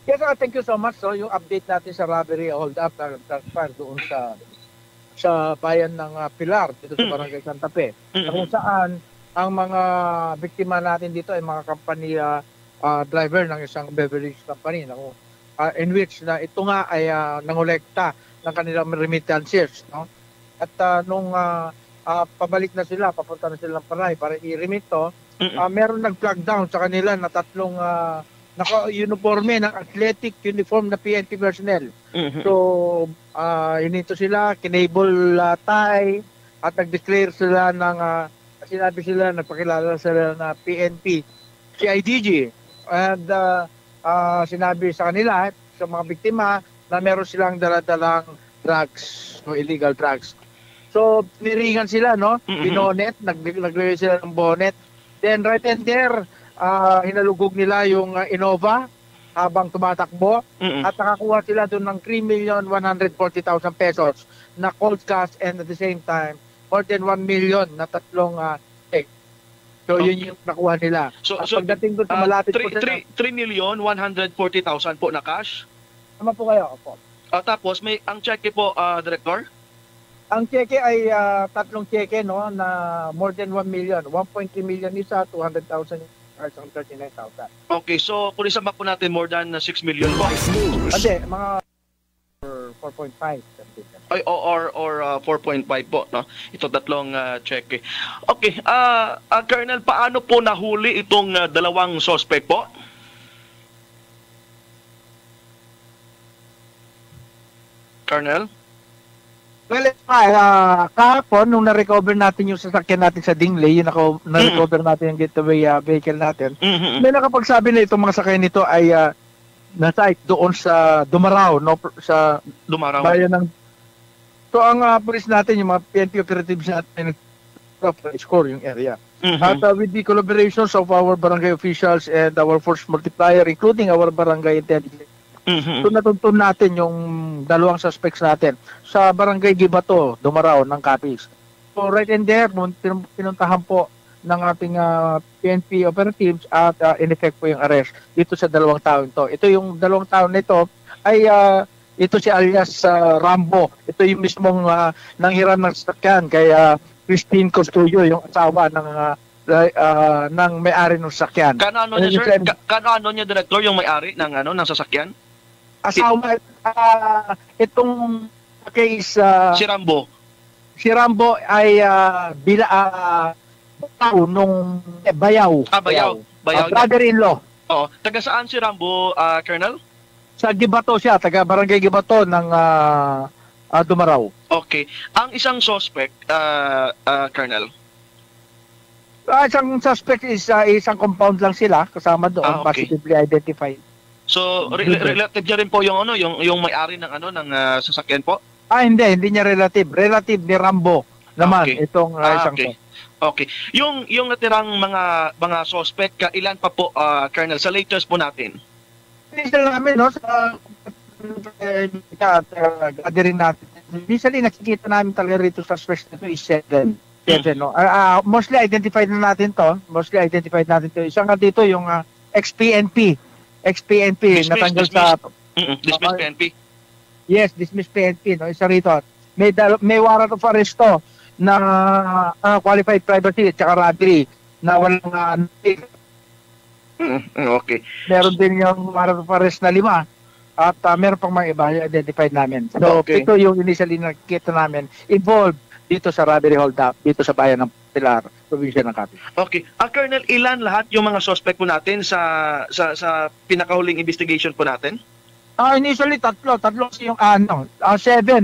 Yes, thank you so much. So, yung update natin sa robbery hold up transfer doon sa bayan ng Pilar dito sa Mm. Barangay Santa Fe. Na kung Mm. saan ang mga biktima natin dito ay mga company driver ng isang beverage company na in which na ito nga ay nangolekta ng kanilang remittances, no? At nung pabalik na sila, papunta na sila ng Panay para i-remit to, Mm. meron nag-flag down sa kanila na tatlong naka-uniforme ng athletic uniform na PNP personnel. Mm. So, hinito sila, kinable tie, at nag-declare sila ng, sinabi sila, nagpakilala sila na PNP, CIDG. And sinabi sa kanila, sa mga biktima, na meron silang daladalang drugs, o illegal drugs. So, niringan sila, no? Binonet, naglagay sila ng bonnet. Then, right and there, hinalugog nila yung Innova habang tumatakbo at nakakuha sila doon ng 3,140,000 pesos na cold cash and at the same time more than 1 million na tatlong check. So yun yung nakuha nila. So pagdating doon sa malapit po 3,140,000 po na cash. Tama po kayo, opo. Tapos may ang cheque po, Director? Ang cheque ay tatlong cheque, no, na more than 1 million. 1.3 million isa, 200,000 or 39,000. Okay, so kung isama po natin more than 6 million po. Hindi, mga 4.5. Ay, or 4.5 po, no? Ito tatlong cheque. Okay, Colonel, paano po nahuli itong dalawang suspect po? Colonel? Well, kahapon, nung na-recover natin yung sasakyan natin sa Dingley, yung na-recover natin yung getaway vehicle natin, may nakapagsabi na itong mga sakay nito ay na-site doon sa Dumaraw, no, sa Dumaraw. Bayan ng... So, ang police natin, yung mga PNP operatives natin, score yung area. At with the collaborations of our barangay officials and our force multiplier, including our barangay intelligence, so natuntun natin yung dalawang suspects natin sa barangay Gibato, Dumaraw ng Capiz. So right in there, pinuntahan po ng ating PNP operatives at in effect po yung arrest dito sa dalawang tao ito. Ito yung dalawang tao nito ay ito si alias Rambo. Ito yung mismong nanghiram ng sasakyan kay Christine Costuyo, yung asawa ng may-ari ng sasakyan. Kano niya, sir? Kano niya, Director, yung may-ari ng ng sasakyan? Asawa, itong case, si Rambo. Si Rambo ay tao nung Bayaw. Bayaw. Brother-in-law. Oo. Taga saan si Rambo, Colonel? Sa Gibato siya, taga barangay Gibato ng Dumaraw. Okay. Ang isang suspect, Colonel? Isang suspect is isang compound lang sila, kasama doon, okay. Positively identified. So, relative niya rin po yung yung may-ari ng ng sasakyan po? Hindi niya relative. Relative ni Rambo naman itong isang okay. Okay. Yung natirang mga suspect, ilan pa po, Colonel, sa latest po natin? Initial namin, no, sa gathering natin. Initially, nakikita namin talaga rito sa suspect nito is 7. No? Mostly identified na natin to. Isa nga dito yung ex-PNP. Natanggal sa... Dismiss PNP? Yes, dismiss PNP. No? Isa rito. May warrant of arrest to na qualified privacy at saka robbery na walang... Okay. Meron din yung warrant of arrest na 5 at meron pang mga iba identified namin. So, ito yung initially nakikita namin involved dito sa robbery hold-up, dito sa bayan ng Pilar, probinsya ng Capiz. Okay. Colonel, ilan lahat yung mga suspect po natin sa pinakahuling investigation po natin? Initially, tatlo yung 7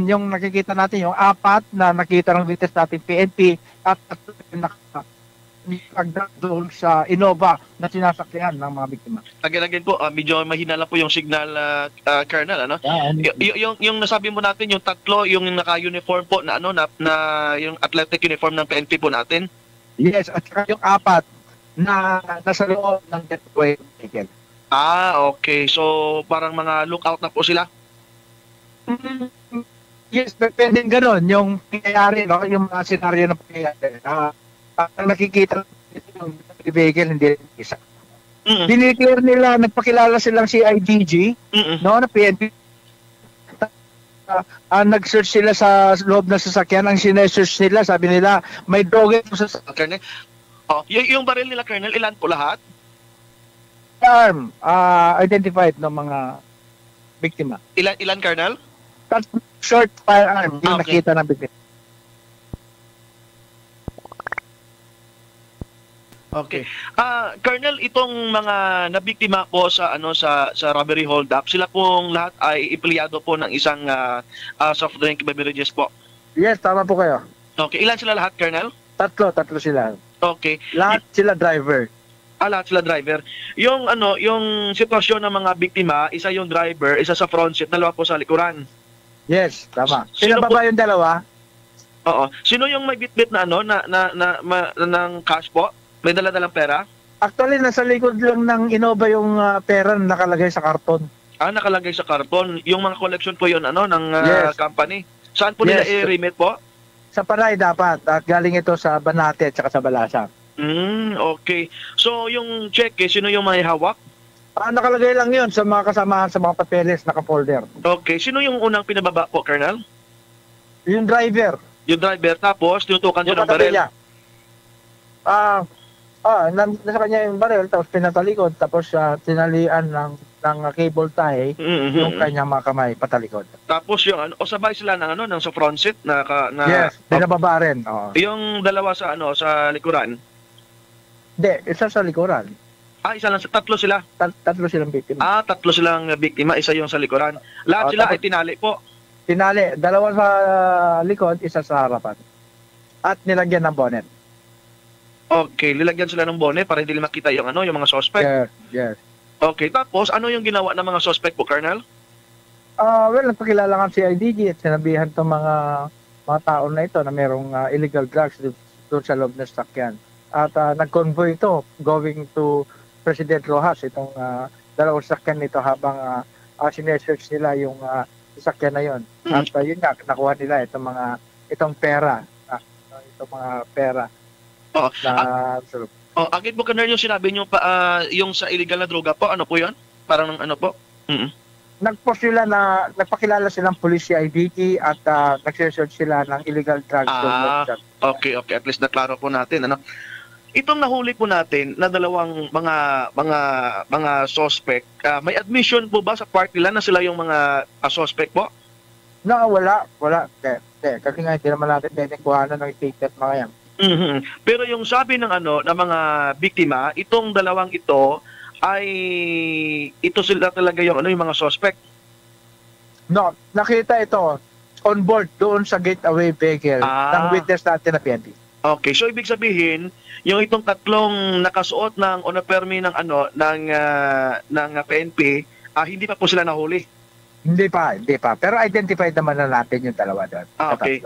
yung nakikita natin, yung 4 na nakita ng witness natin PNP at 3 na doon sa Innova na sinasakyan ng mga biktima. Again po, medyo mahina lang po yung signal, Colonel, ano? Yung nasabi mo natin, yung 3 yung naka-uniform po na na yung athletic uniform ng PNP po natin. Yes, at saka yung 4 na nasa loob ng getaway vehicle. Okay. So, parang mga lookout na po sila? Yes, depende gano'n. Yung pangyayari, no? Yung mga senaryo ng pangyayari. Ang nakikita yung vehicle, hindi isa. Dineclare nila, nagpakilala silang CIDG, no, na PNP. Nag-search sila sa loob ng sasakyan. Ang sinesearch nila, sabi nila, may droga ito sa Colonel. Yung baril nila, Colonel, ilan po lahat? arm, identified ng mga biktima. Ilan, Colonel? Short firearm, yung Okay. nakita ng biktima. Okay. Colonel, itong mga nabiktima po sa robbery hold up, sila pong lahat ay empleyado po ng isang soft drink beverages po. Yes, tama po kayo. Okay, ilan sila lahat, Colonel? Tatlo sila. Okay. Lahat sila driver. Lahat sila driver. Yung sitwasyon ng mga biktima, isa yung driver, isa sa front seat, dalawa po sa likuran. Yes, tama. Sino Sino ba yung dalawa? Oo. Sino yung may bitbit na ng cash po? May dala-dalang pera? Actually, nasa likod lang ng Innova yung pera na nakalagay sa karton. Nakalagay sa karton. Yung mga collection po yun, ng Yes. company. Saan po nila Yes. i-remit po? Sa Panay dapat. At galing ito sa Banate at saka sa Balasa. Okay. So, yung check, sino yung may hawak? Nakalagay lang yun sa mga kasamahan sa mga papeles, naka-folder. Okay. Sino yung unang pinababa po, Colonel? Yung driver. Yung driver. Tapos, tinutukan siya Yung ng baril. katabi niya. Nasa kanya yung baril, tapos pinatalikod, tapos tinalian ng cable tie yung kanyang mga kamay patalikod. Tapos yung sabay sila ng ng sa front seat na Yes, binababa rin. Oo. Yung dalawa sa sa likuran. Hindi, isa sa likuran. Isa lang, tatlo sila. Tatlo silang biktima. Tatlo silang biktima, isa yung sa likuran. Lahat sila tapos ay tinali po. Tinali, dalawa sa likod, isa sa harapan. At nilagyan ng bonnet. Okay, lilagyan sila ng bonnet para hindi makita yung yung mga suspect. Yes. Okay, tapos ano yung ginawa ng mga suspect po, Colonel? Well, nagpakilala nga si IDG at sinabihan itong mga tao na ito na merong illegal drugs doon sa loob ng sakyan. At nag-convoy ito going to President Rojas, itong dalawang sakyan nito habang sinesearch nila yung sakyan na yon. At yun nga, nakuha nila itong pera. Itong mga pera. Agad po, Colonel, yung sinabi nyo yung sa illegal na droga po, ano po yun? Parang ng po? Nagpost sila nagpakilala silang police si IDG at nagsearch sila ng illegal drugs. Okay. At least naklaro po natin, Itong nahuli po natin na dalawang mga suspect, may admission po ba sa part nila na sila yung mga suspect po? No, wala. Kasi nga hindi naman natin kuhanan ng statement mga yan. Pero yung sabi ng ng mga biktima, itong dalawang ito ay ito sila talaga yung yung mga suspect. No, nakita ito on board doon sa getaway vehicle ng witness natin na PNP. Okay, so ibig sabihin, yung itong tatlong nakasuot ng uniforme ng ng PNP, hindi pa po sila nahuli. Hindi pa. Pero identified naman na natin yung dalawa doon. Okay.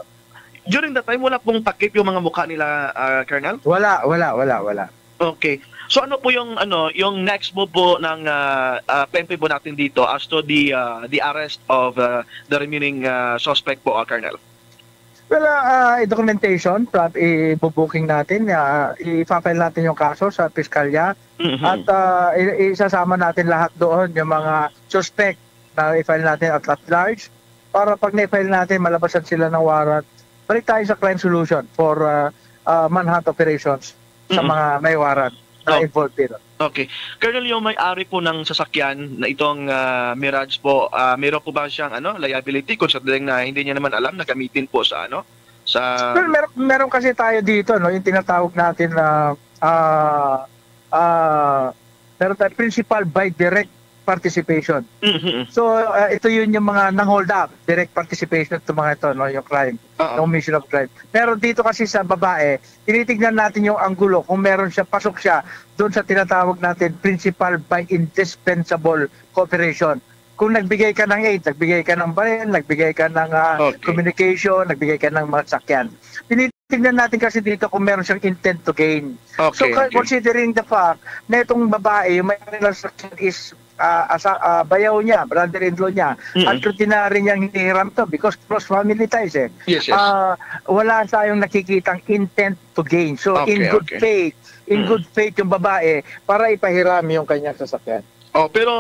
During that time, wala pong takip yung mga mukha nila, Colonel? Wala. Okay. So ano po yung yung next move po ng PNP po natin dito as to the arrest of the remaining suspect po, Colonel? Well, documentation, i-booking natin, i-file natin yung kaso sa piskalya at isasama natin lahat doon yung mga suspect na i-file natin at large para pag na-file natin, malabasan sila ng warrant. Balik tayo sa crime solution for manhunt operations sa mga may warrant na involved dito. Okay. Colonel, yung may-ari po ng sasakyan na itong Mirage po, meron po ba siyang liability considering na hindi niya naman alam na gamitin po sa sa Well, meron kasi tayo dito yung tinatawag natin na meron tayo principal by direct participation. So ito yun yung mga nang-hold up, direct participation to mga ito, yung crime, yung omission of crime. Pero dito kasi sa babae, tinitignan natin yung anggulo kung meron siya, pasok siya doon sa tinatawag natin principal by indispensable cooperation. Kung nagbigay ka ng aid, nagbigay ka ng baril, nagbigay ka ng communication, nagbigay ka ng mga sakyan. Tinitignan natin kasi dito kung meron siyang intent to gain. Okay, So considering the fact na itong babae, yung may sakyan is bayaw niya, brother-in-law niya. At rutinary niyang hinihiram to because cross family ties eh. Yes, yes. Wala tayong nakikitang intent to gain. So in good faith, yung babae para ipahiram yung kanyang sasakyan. Oh, pero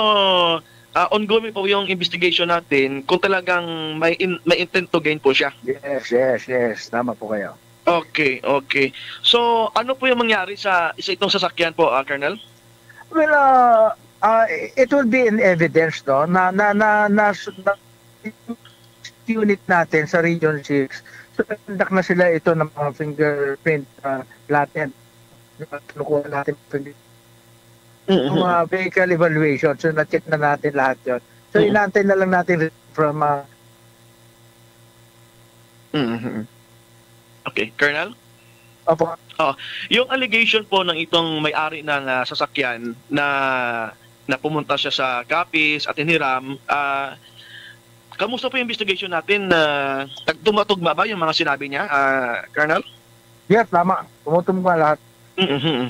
ongoing po yung investigation natin kung talagang may intent to gain po siya. Yes. Tama po kayo. Okay. So, ano po yung mangyari sa itong sasakyan po, Colonel? Well, it will be in evidence, no? Na unit natin sa Region 6. So, conduct na sila ito ng mga fingerprint latent. Nakuha natin mga vehicle evaluation. So, na-check na natin lahat yun. So, inantay na lang natin from Okay, Colonel? Opo. Yung allegation po ng itong may-ari ng sasakyan na pumunta siya sa Capiz at hiniram, kamusta po yung investigation natin? Tumatugma ba yung mga sinabi niya, Colonel? Yes, tama. Tumutugma lahat.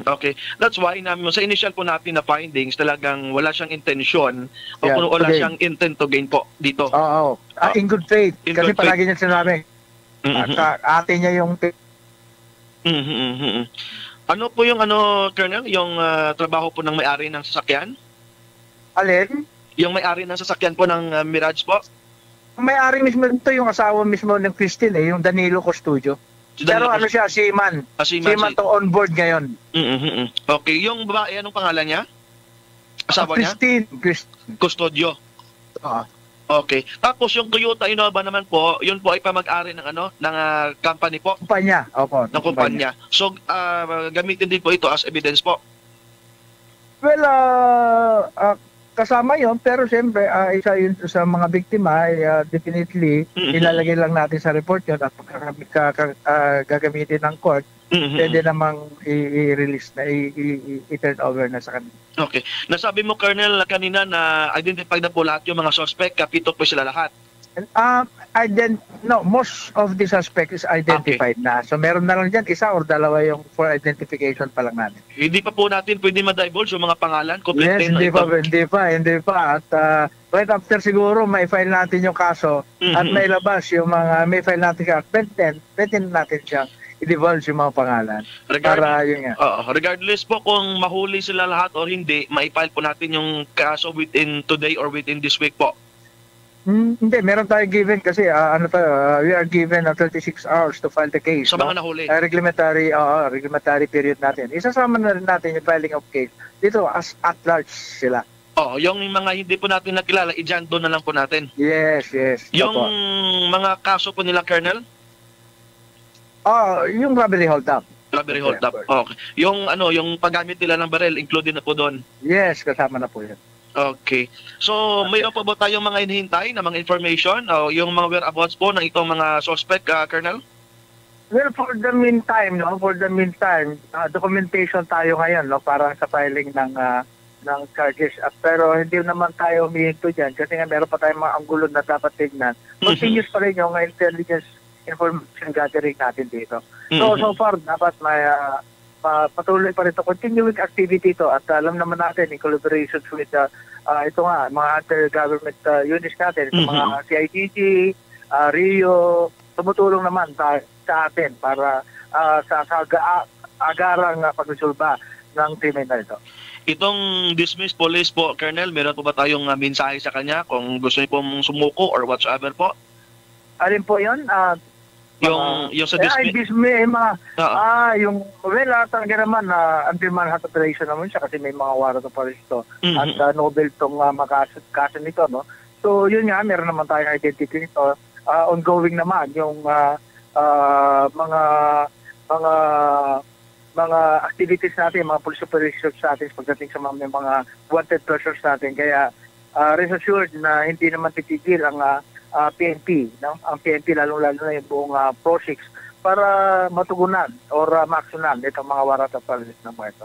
Okay. That's why sa initial po natin na findings, talagang wala siyang intensyon o kung wala siyang intent to gain po dito. Oo. In good faith. Kasi palagi niya sinabi. Ate niya yung... Ano po yung Colonel, yung trabaho po ng may-ari ng sasakyan? Alin? Yung may-ari ng sasakyan po ng Mirage po? May-ari mismo ito, yung asawa mismo ng Christine, yung Danilo Custodio. Pero siya, seaman. Seaman to on board ngayon. Okay, yung babae, anong pangalan niya? Asawa niya? Christine. Custodio. Okay. Tapos yung Toyota Innova naman po, yun po ay pamag-ari ng ng company po. Kumpanya. Opo. Ng kumpanya. So gamitin din po ito as evidence po. Well, kasama yon, pero siyempre isa yun sa mga biktima ay definitely ilalagay lang natin sa report yun at gagamitin ng court. Pwede namang i-release na, i-turn over na sa kanila. Okay. Nasabi mo, Colonel, kanina na identified na po lahat yung mga suspect, kapito po sila lahat. Most of the suspect is identified na. So meron na lang dyan, isa or dalawa yung for identification pa lang natin. Hindi pa po natin pwede ma-divulge yung mga pangalan? Yes, hindi pa. At right after siguro, may file natin yung kaso at may labas yung mga, may file natin kaso. Pwede natin siyang i-divulge yung mga pangalan. Regardless po kung mahuli sila lahat or hindi, maipile po natin yung kaso within today or within this week po. Hindi, meron tayo given kasi we are given 36 hours to file the case. Sa mga nahuli. Reglementary period natin. Isasama na rin natin yung filing of case dito as at large sila. Yung mga hindi po natin nakilala, i-jando na lang po natin. Yes. Yung mga kaso po nila, Colonel? Yung robbery hold up. Robbery hold up. Okay. Yung yung paggamit nila ng barel, included na po doon. Yes, kasama na po 'yan. Okay. So, mayroon pa ba tayong mga hinihintay na mga information o yung mga whereabouts po ng itong mga suspect, Colonel? Well, for the meantime, documentation tayo ngayon, para sa filing ng charges. Pero hindi naman tayo humihinto diyan kasi nga meron pa tayong mga anggulo na dapat tignan. Continuous pa rin yung intelligence information gathering natin dito. So far, dapat may patuloy pa rin ito. Continuing activity ito at alam naman natin in collaboration with mga other government units natin, mga CIDG, RIO, tumutulong naman sa atin para sa agarang pagresolba ng krimen na ito. Itong dismissed police po, Colonel, meron po ba tayong mensahe sa kanya kung gusto niyo pong sumuko or whatsoever po? Alin po yun? Yung sa dismiss? Talaga naman, until manhunt operation naman siya kasi may mga warrant of arrest at Nobel tong kaso nito, no? So, yun nga, meron naman tayong identity nito. Ongoing naman yung mga activities natin, mga police operations natin pagdating sa mga wanted persons natin. Kaya, rest assured na hindi naman titigil ang PNP, no? Ang PNP lalong-lalo na yung buong PRO6 para matugunan or maaksyonan itong mga warrant of arrest na mga ito.